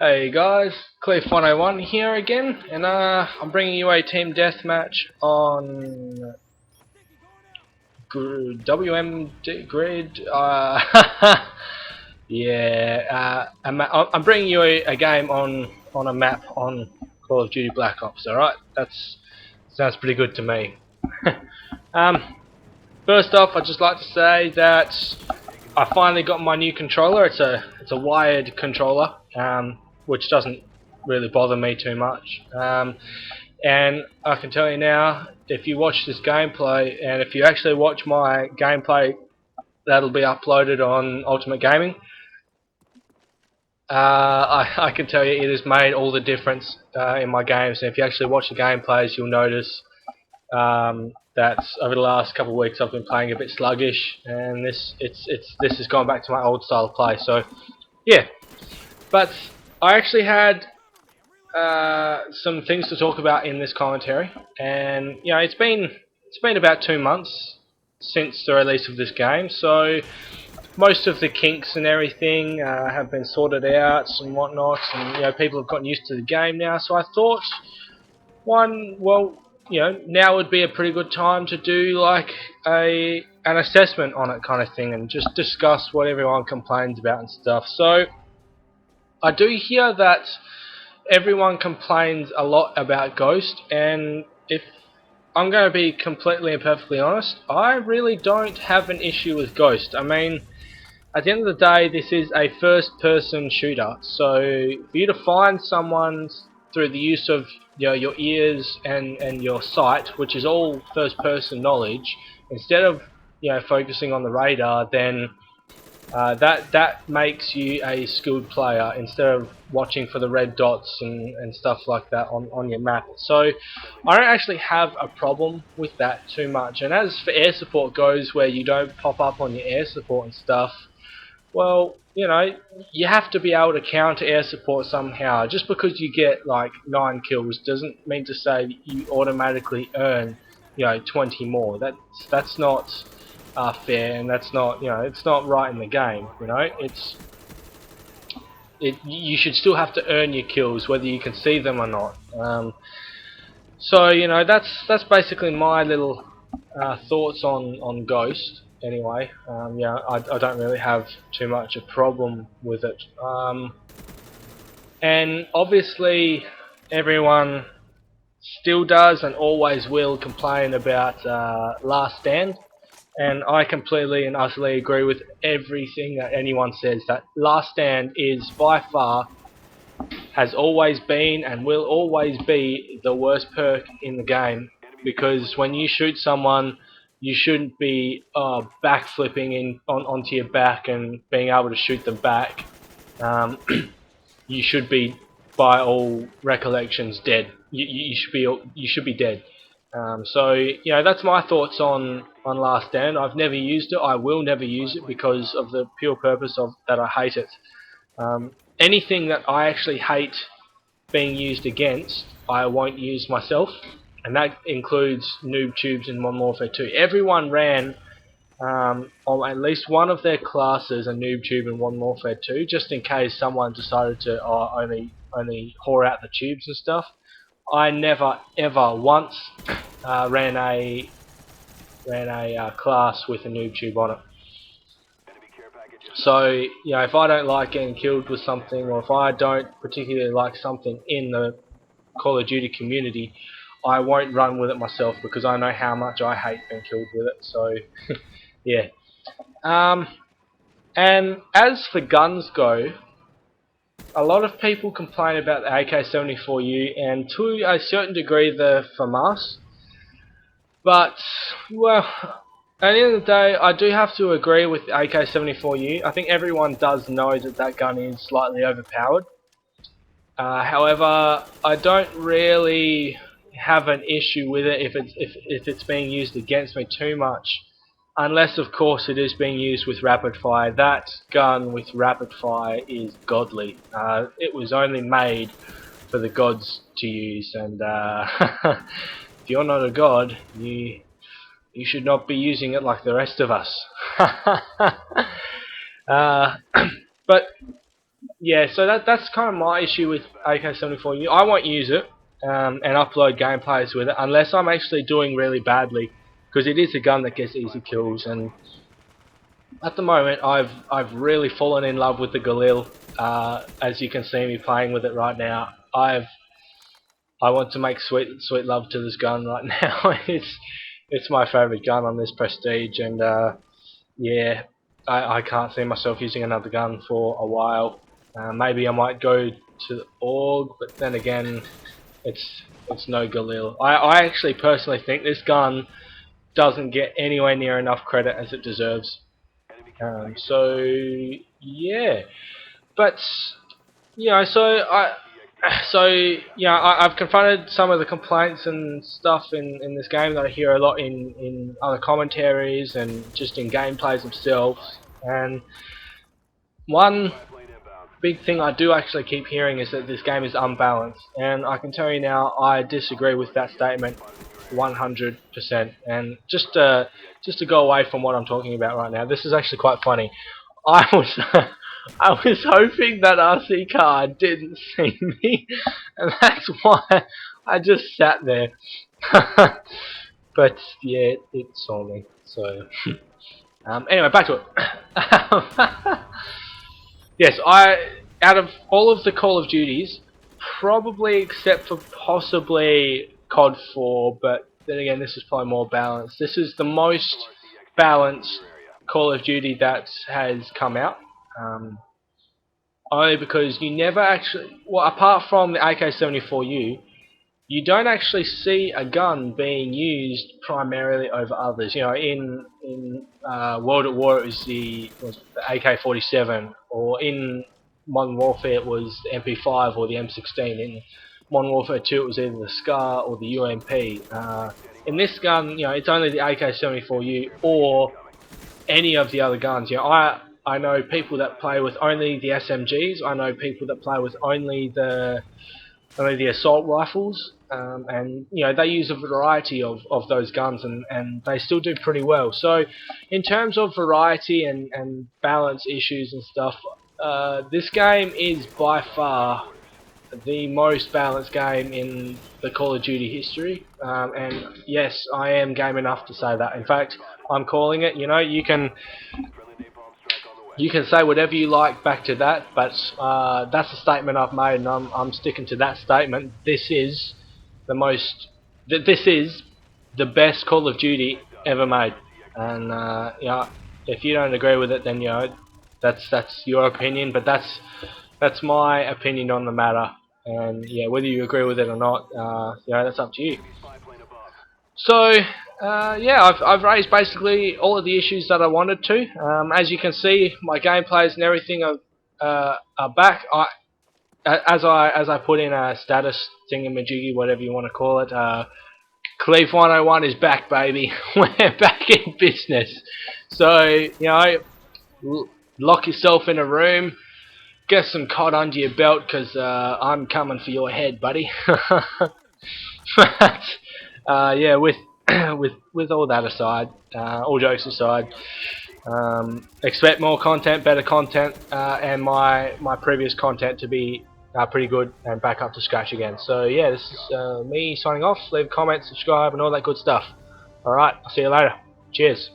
Hey guys, Clef101 here again, and I'm bringing you a team deathmatch on WMD Grid. Yeah, I'm bringing you a game on a map on Call of Duty Black Ops. All right, that's sounds pretty good to me. um, First off, I'd just like to say that I finally got my new controller. It's a wired controller, which doesn't really bother me too much. And I can tell you now, if you watch this gameplay, and if you actually watch my gameplay, that'll be uploaded on Ultimate Gaming. I can tell you it has made all the difference in my games. And if you actually watch the gameplays, you'll notice that over the last couple of weeks I've been playing a bit sluggish, and this has gone back to my old style of play. So yeah, but I actually had some things to talk about in this commentary, and you know it's been about 2 months since the release of this game, so most of the kinks and everything have been sorted out and whatnot, and you know people have gotten used to the game now. So I thought, now would be a pretty good time to do like an assessment on it kind of thing, and just discuss what everyone complains about and stuff. So I do hear that everyone complains a lot about Ghost, and if I'm going to be completely and perfectly honest, I really don't have an issue with Ghost. I mean, at the end of the day, this is a first-person shooter, so for you to find someone through the use of your ears and your sight, which is all first-person knowledge, instead of focusing on the radar, then that makes you a skilled player instead of watching for the red dots and stuff like that on your map. So I don't actually have a problem with that too much. And as for air support goes, where you don't pop up on your air support and stuff, well, you have to be able to counter air support somehow. Just because you get like 9 kills doesn't mean to say that you automatically earn 20 more. That's not fair, and that's not it's not right in the game. You should still have to earn your kills whether you can see them or not. So that's basically my little thoughts on Ghost. Anyway, I don't really have too much a problem with it. And obviously, everyone still does and always will complain about Last Stand. And I completely and utterly agree with everything that anyone says. That Last Stand is by far, has always been and will always be the worst perk in the game, because when you shoot someone, you shouldn't be backflipping onto your back and being able to shoot them back. You should be, by all recollections, dead. You should be dead. So that's my thoughts on Last Stand. I've never used it. I will never use it because of the pure purpose of that I hate it. Anything that I actually hate being used against, I won't use myself, and that includes noob tubes in Modern Warfare 2. Everyone ran on at least one of their classes a noob tube in Modern Warfare 2, just in case someone decided to only whore out the tubes and stuff. I never ever once ran a class with a noob tube on it. So if I don't like getting killed with something, or if I don't particularly like something in the Call of Duty community, I won't run with it myself, because I know how much I hate being killed with it. So yeah. And as for guns go, a lot of people complain about the AK-74U, and to a certain degree the FAMAS. But, well, at the end of the day, I do have to agree with the AK-74U. I think everyone does know that that gun is slightly overpowered. However, I don't really have an issue with it if it's being used against me too much. Unless, of course, it is being used with rapid fire. That gun with rapid fire is godly. It was only made for the gods to use, and if you're not a god, you should not be using it like the rest of us. But yeah, so that's kind of my issue with AK-74. I won't use it and upload gameplays with it unless I'm actually doing really badly, because it is a gun that gets easy kills. And at the moment, I've really fallen in love with the Galil. As you can see me playing with it right now, I want to make sweet love to this gun right now. It's my favourite gun on this Prestige, and yeah, I can't see myself using another gun for a while. Maybe I might go to the AUG, but then again, it's no Galil. I actually personally think this gun doesn't get anywhere near enough credit as it deserves. So yeah, but I've confronted some of the complaints and stuff in this game that I hear a lot in other commentaries and just in gameplays themselves. And one big thing I do actually keep hearing is that this game is unbalanced, and I can tell you now I disagree with that statement 100%. And just to go away from what I'm talking about right now, this is actually quite funny. I was I was hoping that RC car didn't see me, and that's why I just sat there. But yeah, it saw me. So anyway, back to it. Yes, out of all of the Call of Duties, probably except for possibly COD 4, but then again, this is probably more balanced. This is the most balanced Call of Duty that has come out. Only because you never actually, well, apart from the AK-74U, you don't actually see a gun being used primarily over others. You know, in World at War it was the AK-47, or in Modern Warfare it was the MP5 or the M16. In Modern Warfare 2 it was either the SCAR or the UMP. In this gun, you know, it's only the AK-74U or any of the other guns. You know, I know people that play with only the SMGs. I know people that play with only the assault rifles, and you know, they use a variety of those guns, and they still do pretty well. So in terms of variety and balance issues and stuff, this game is by far the most balanced game in the Call of Duty history, and yes, I am game enough to say that. In fact, I'm calling it. You know, you can say whatever you like back to that, but that's a statement I've made, and I'm sticking to that statement. This is the most. This is the best Call of Duty ever made, and you know, if you don't agree with it, then you know, that's your opinion, but that's my opinion on the matter. And yeah, whether you agree with it or not, you know, that's up to you. So yeah, I've raised basically all of the issues that I wanted to. As you can see, my gameplays and everything are back. As I put in a status thingamajiggy, whatever you want to call it. Cleve 101 is back, baby. We're back in business. So you know, lock yourself in a room, get some cod under your belt, because I'm coming for your head, buddy. But yeah, with with all that aside, all jokes aside, expect more content, better content, and my previous content to be pretty good and back up to scratch again. So yeah, this is me signing off. Leave a comment, subscribe, and all that good stuff. Alright, I'll see you later. Cheers.